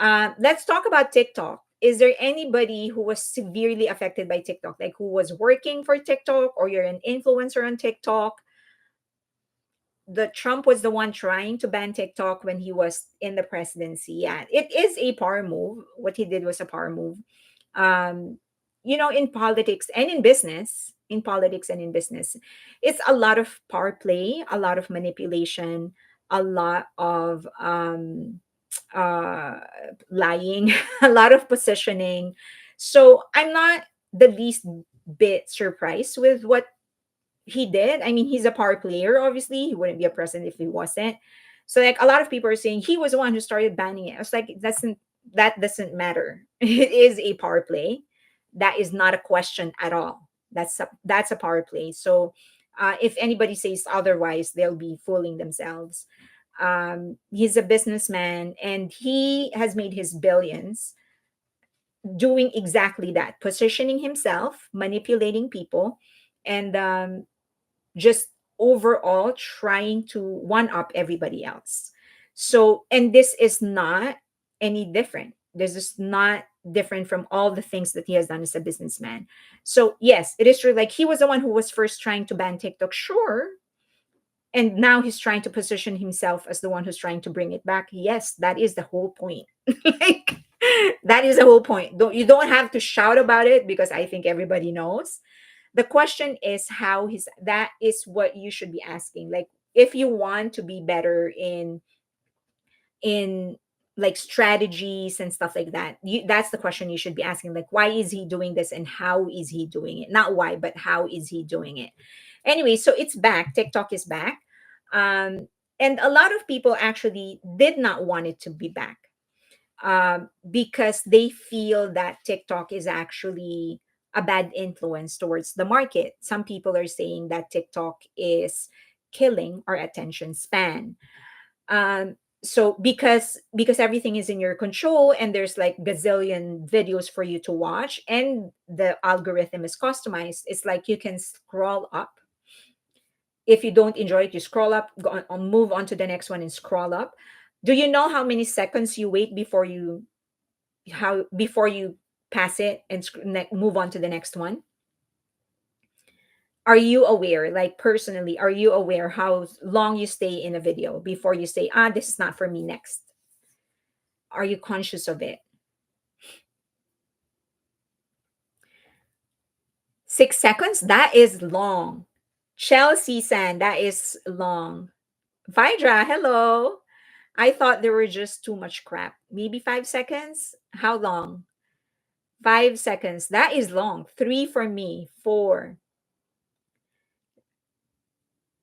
Let's talk about TikTok. Is there anybody who was severely affected by TikTok, like who was working for TikTok, or you're an influencer on TikTok? The Trump was the one trying to ban TikTok when he was in the presidency. Yeah, it is a power move. What he did was a power move. Um, in politics and in business, it's a lot of power play, a lot of manipulation, a lot of uh, lying, a lot of positioning. So I'm not the least bit surprised with what he did. I mean, he's a power player. Obviously, he wouldn't be a president if he wasn't. So, like, a lot of people are saying he was the one who started banning it. I was like, that doesn't matter. It is a power play. That is not a question at all. That's a power play. So, if anybody says otherwise, they'll be fooling themselves. He's a businessman, and he has made his billions doing exactly that, positioning himself, manipulating people, and just overall trying to one up everybody else. So, and this is not any different. This is not different from all the things that he has done as a businessman. So, yes, it is true. Like, he was the one who was first trying to ban TikTok, sure. And now he's trying to position himself as the one who's trying to bring it back. Yes, that is the whole point. Like, that is the whole point. You don't have to shout about it, because I think everybody knows. The question is how his that is what you should be asking. Like, if you want to be better in like strategies and stuff like that, that's the question you should be asking. Like, why is he doing this, and how is he doing it? Not why, but how is he doing it? Anyway, so it's back. TikTok is back. And a lot of people actually did not want it to be back, because they feel that TikTok is actually a bad influence towards the market. Some people are saying that TikTok is killing our attention span. So because everything is in your control, and there's like gazillion videos for you to watch, and the algorithm is customized, it's like you can scroll up. If you don't enjoy it, you scroll up, move on to the next one and scroll up. Do you know how many seconds you wait before you pass it and move on to the next one? Are you aware, like personally, are you aware how long you stay in a video before you say, this is not for me, next? Are you conscious of it? 6 seconds, that is long. Chelsea San, that is long. Vidra, hello. I thought there were just too much crap. Maybe 5 seconds. How long? 5 seconds, that is long. Three for me. Four.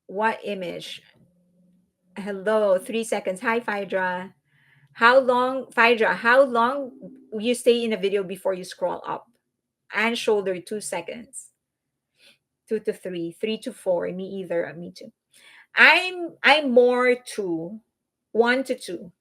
What image? Hello, 3 seconds. Hi, Phaedra. How long you stay in a video before you scroll up? And shoulder, 2 seconds. 2 to 3, 3 to 4. Me either. Me too. I'm more to 1 to 2.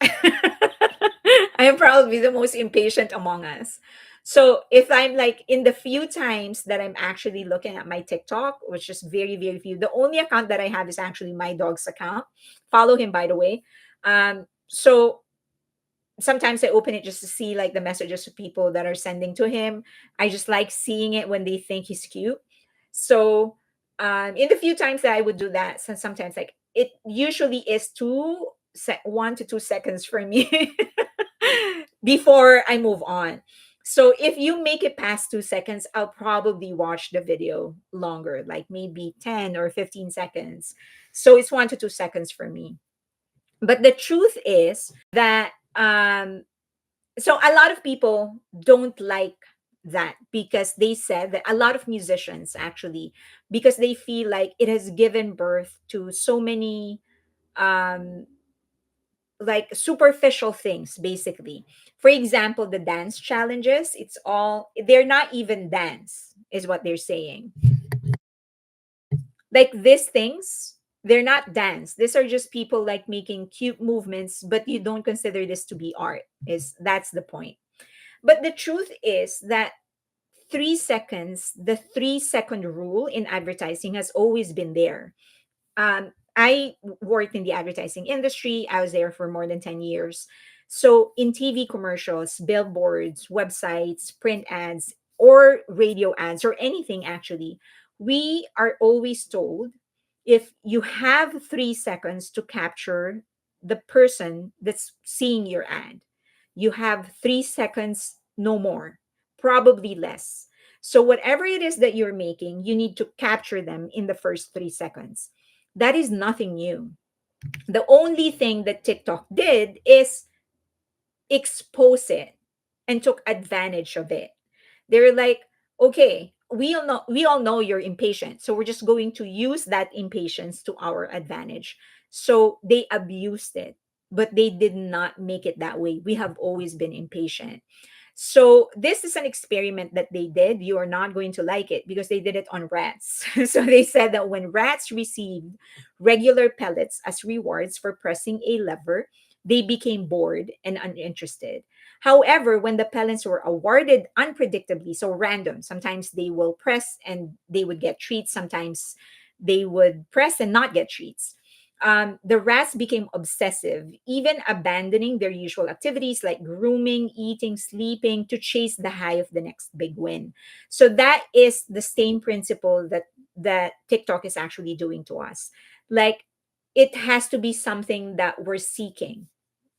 I am probably the most impatient among us. So if I'm like in the few times that I'm actually looking at my TikTok, which is very, very few, the only account that I have is actually my dog's account. Follow him, by the way. So sometimes I open it just to see like the messages of people that are sending to him. I just like seeing it when they think he's cute. So in the few times that I would do that, sometimes like it usually is 1 to 2 seconds for me before I move on. So if you make it past 2 seconds, I'll probably watch the video longer, like maybe 10 or 15 seconds. So it's 1 to 2 seconds for me. But the truth is that so a lot of people don't like that, because they said that a lot of musicians actually, because they feel like it has given birth to so many um like superficial things, basically. For example, the dance challenges, they're not even dance, is what they're saying. Like these things, they're not dance. These are just people like making cute movements, but you don't consider this to be art. Is That's the point. But the truth is that 3 seconds, the 3 second rule in advertising has always been there. I worked in the advertising industry. I was there for more than 10 years. So in TV commercials, billboards, websites, print ads, or radio ads, or anything actually, we are always told if you have 3 seconds to capture the person that's seeing your ad, you have 3 seconds, no more, probably less. So, whatever it is that you're making, you need to capture them in the first 3 seconds. That is nothing new. The only thing that TikTok did is expose it and took advantage of it. They're like, okay, we all know you're impatient, so we're just going to use that impatience to our advantage. So they abused it, but they did not make it that way. We have always been impatient. So this is an experiment that they did. You are not going to like it because they did it on rats. So they said that when rats received regular pellets as rewards for pressing a lever, they became bored and uninterested. However, when the pellets were awarded unpredictably, so random, sometimes they will press and they would get treats, sometimes they would press and not get treats. The rats became obsessive, even abandoning their usual activities like grooming, eating, sleeping to chase the high of the next big win. So that is the same principle that TikTok is actually doing to us. Like it has to be something that we're seeking.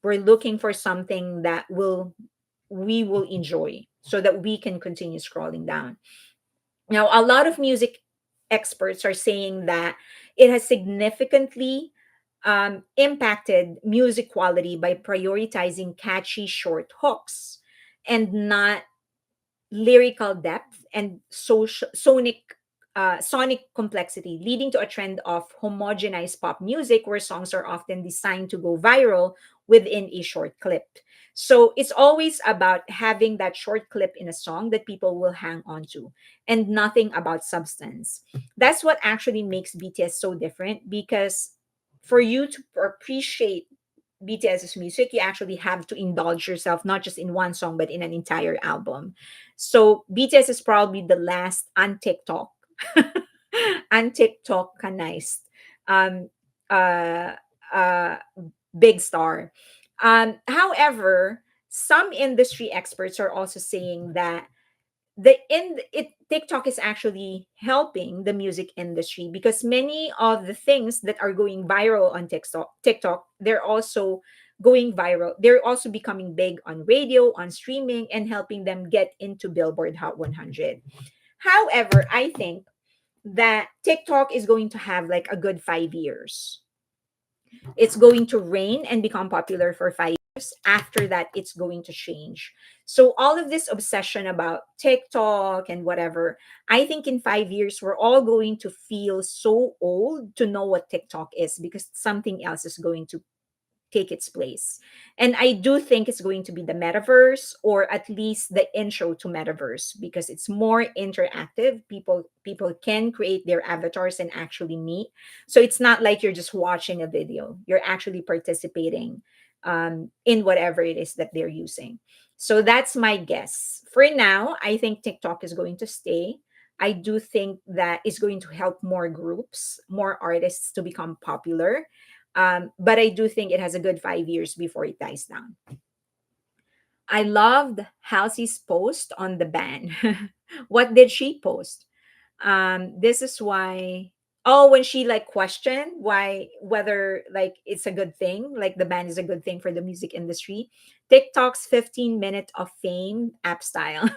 We're looking for something that we will enjoy so that we can continue scrolling down. Now, a lot of music experts are saying that it has significantly impacted music quality by prioritizing catchy short hooks and not lyrical depth and sonic complexity, leading to a trend of homogenized pop music where songs are often designed to go viral within a short clip. So it's always about having that short clip in a song that people will hang on to and nothing about substance. That's what actually makes BTS so different because for you to appreciate BTS's music, you actually have to indulge yourself not just in one song but in an entire album. So BTS is probably the last un-TikTok, un-TikTokanized um, uh, uh, big star. However, some industry experts are also saying that TikTok is actually helping the music industry because many of the things that are going viral on TikTok, they're also going viral. They're also becoming big on radio, on streaming, and helping them get into Billboard Hot 100. However, I think that TikTok is going to have like a good 5 years. It's going to reign and become popular for 5 years. After that, it's going to change. So, all of this obsession about TikTok and whatever, I think in 5 years, we're all going to feel so old to know what TikTok is because something else is going to take its place. And I do think it's going to be the metaverse or at least the intro to metaverse because it's more interactive. People can create their avatars and actually meet. So it's not like you're just watching a video. You're actually participating in whatever it is that they're using. So that's my guess. For now, I think TikTok is going to stay. I do think that it's going to help more groups, more artists to become popular, but I do think it has a good 5 years before it dies down. I loved Halsey's post on the ban. What did she post? This is why. Oh, when she like questioned why whether like it's a good thing, like the ban is a good thing for the music industry. TikTok's 15 minute of fame app style.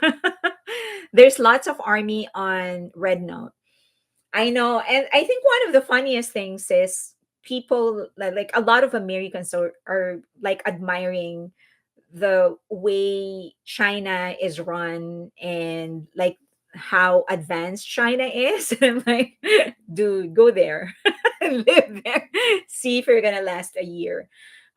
There's lots of army on Red Note. I know. And I think one of the funniest things is people like a lot of Americans are like admiring the way China is run and like how advanced China is. And I'm like, dude, go there, live there, see if you're gonna last a year.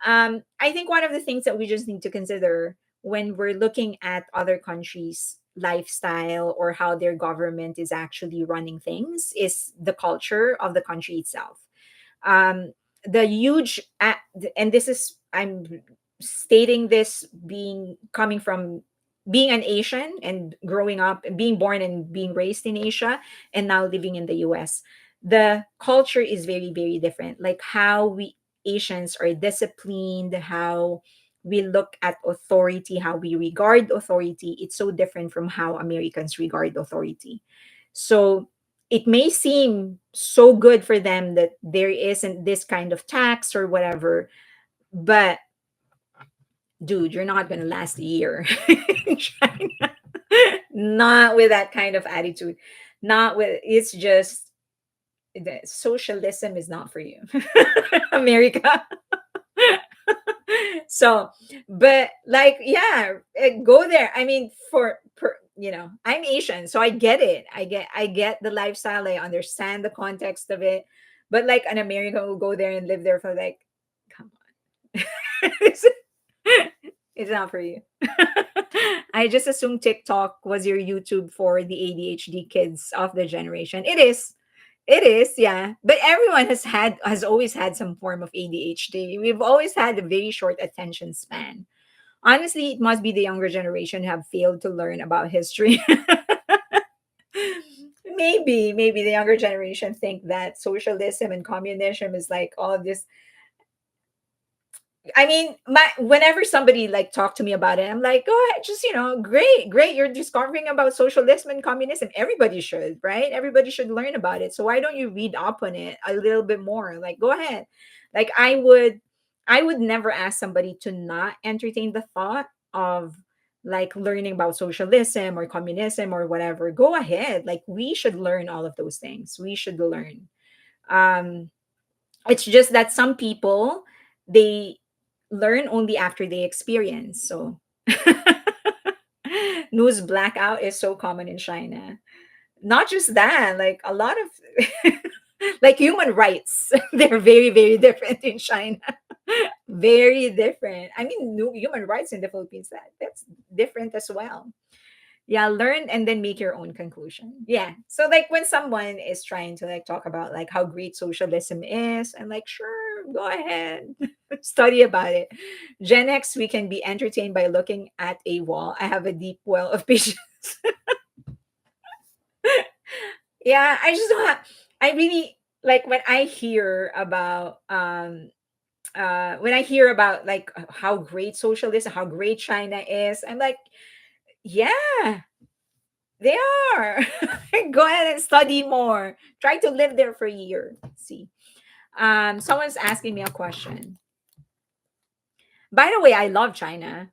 I think one of the things that we just need to consider when we're looking at other countries' lifestyle or how their government is actually running things is the culture of the country itself. The huge and this is I'm stating this being coming from being an Asian and growing up and being born and being raised in Asia and now living in the US. The culture is very, very different. Like how we Asians are disciplined, how we look at authority, how we regard authority, it's so different from how Americans regard authority. So it may seem so good for them that there isn't this kind of tax or whatever, but dude, you're not going to last a year in China. Not with that kind of attitude. Not with, it's just, the socialism is not for you, America. So, but like, yeah, go there. I mean, I'm Asian, so I get it. I get the lifestyle. I understand the context of it. But like an American will go there and live there for like, come on, it's, it's not for you. I just assumed TikTok was your YouTube for the ADHD kids of the generation. It is. It is, yeah. But everyone has always had some form of ADHD. We've always had a very short attention span. Honestly, it must be the younger generation who have failed to learn about history. Maybe the younger generation think that socialism and communism is like all of this. I mean, my whenever somebody like talk to me about it, I'm like, go ahead, just great, great. You're discovering about socialism and communism. Everybody should, right? Everybody should learn about it. So why don't you read up on it a little bit more? Like, go ahead. Like, I would never ask somebody to not entertain the thought of like learning about socialism or communism or whatever. Go ahead. Like, we should learn all of those things. We should learn. Um, it's just that some people, they learn only after they experience. So news blackout is so common in China. Not just that, like a lot of like human rights, they're very, very different in China. Very different. I mean, human rights in the Philippines, that's different as well. Yeah, learn and then make your own conclusion. Yeah, so like when someone is trying to like talk about like how great socialism is, I'm like, sure, go ahead. Study about it. Gen X, we can be entertained by looking at a wall. I have a deep well of patience. Yeah, I just don't have, I really like when I hear about like how great socialism, how great China is, I'm like, yeah, they are. Go ahead and study more. Try to live there for a year. See. Someone's asking me a question. By the way, I love China.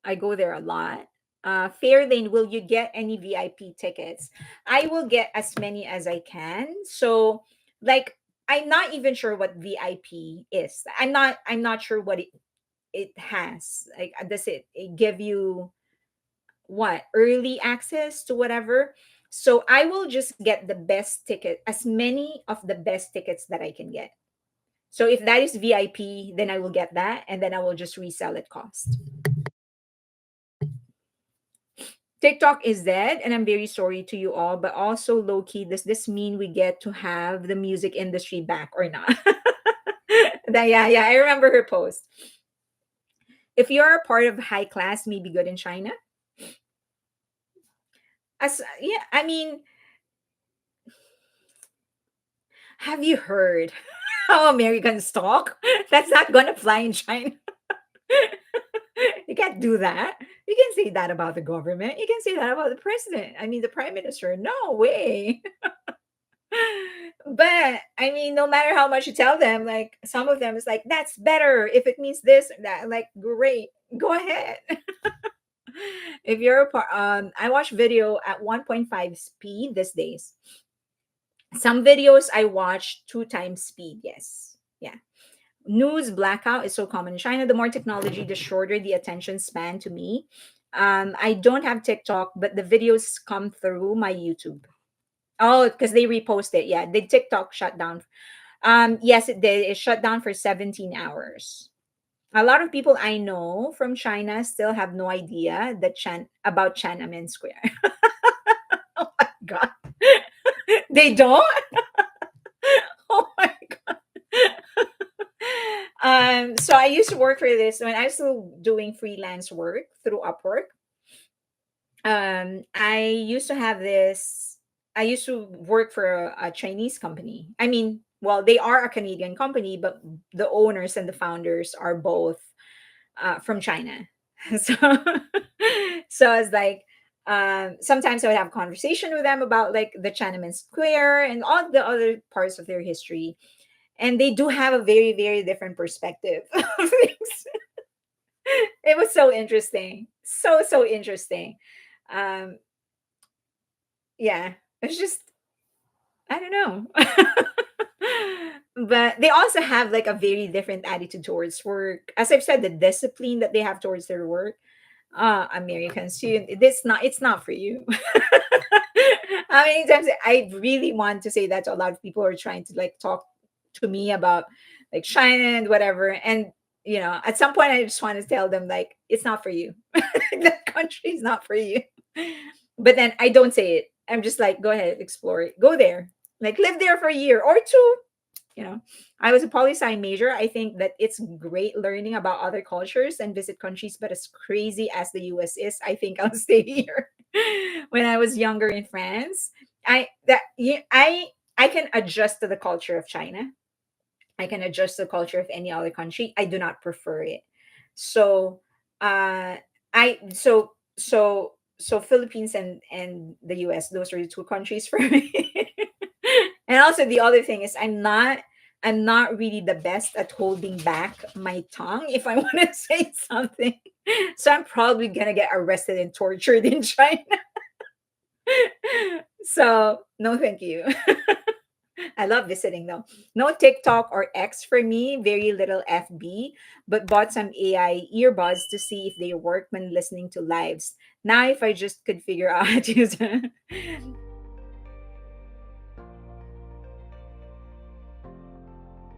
I go there a lot. Fairlane, will you get any VIP tickets? I will get as many as I can. So, like, I'm not even sure what VIP is. I'm not sure what it has. Like, does it give you what, early access to whatever? So I will just get the best ticket, as many of the best tickets that I can get. So if that is VIP, then I will get that, and then I will just resell it cost. TikTok is dead, and I'm very sorry to you all, but also low key, does this mean we get to have the music industry back or not? Yeah, yeah, I remember her post. If you're a part of high class, maybe good in China. As yeah, I mean, have you heard how Americans talk? That's not gonna fly in China. You can't do that. You can say that about the government. You can say that about the president. I mean, the prime minister. No way. But I mean, no matter how much you tell them, like some of them is like, that's better if it means this or that. Like, great, go ahead. If you're a part, I watch video at 1.5 speed these days. Some videos I watch two times speed. Yes, yeah. News blackout is so common in China. The more technology, the shorter the attention span to me. I don't have TikTok, but the videos come through my YouTube. Oh, because they repost it. Yeah, the TikTok shut down. Yes, it did. It shut down for 17 hours. A lot of people I know from China still have no idea that about Tiananmen Square. Oh my god, they don't. Oh my god. So I used to work for this when I was still doing freelance work through Upwork. I used to have this. I used to work for a Chinese company. I mean, well, they are a Canadian company, but the owners and the founders are both from China. So so it's like sometimes I would have conversation with them about like the Tiananmen Square and all the other parts of their history, and they do have a very very different perspective of things. It was so interesting, so interesting. Um, yeah, it's just I don't know. But they also have like a very different attitude towards work. As I've said, the discipline that they have towards their work. Americans, it's not for you. How many times I really want to say that to a lot of people who are trying to like talk to me about like China and whatever. And at some point I just want to tell them like it's not for you. That country is not for you. But then I don't say it. I'm just like, go ahead, explore it. Go there. Like live there for a year or two. you know I was a poli-sci major. I think that it's great learning about other cultures and visit countries, but as crazy as the US is, I think I'll stay here. When I was younger in France, I can adjust to the culture of China. I can adjust to the culture of any other country. I do not prefer it. So I so Philippines and the US, those are the two countries for me. And also the other thing is I'm not really the best at holding back my tongue if I want to say something. So I'm probably gonna get arrested and tortured in China. So no thank you. I love visiting though. No TikTok or X for me, very little FB, but bought some AI earbuds to see if they work when listening to lives. Now, if I just could figure out how to use it.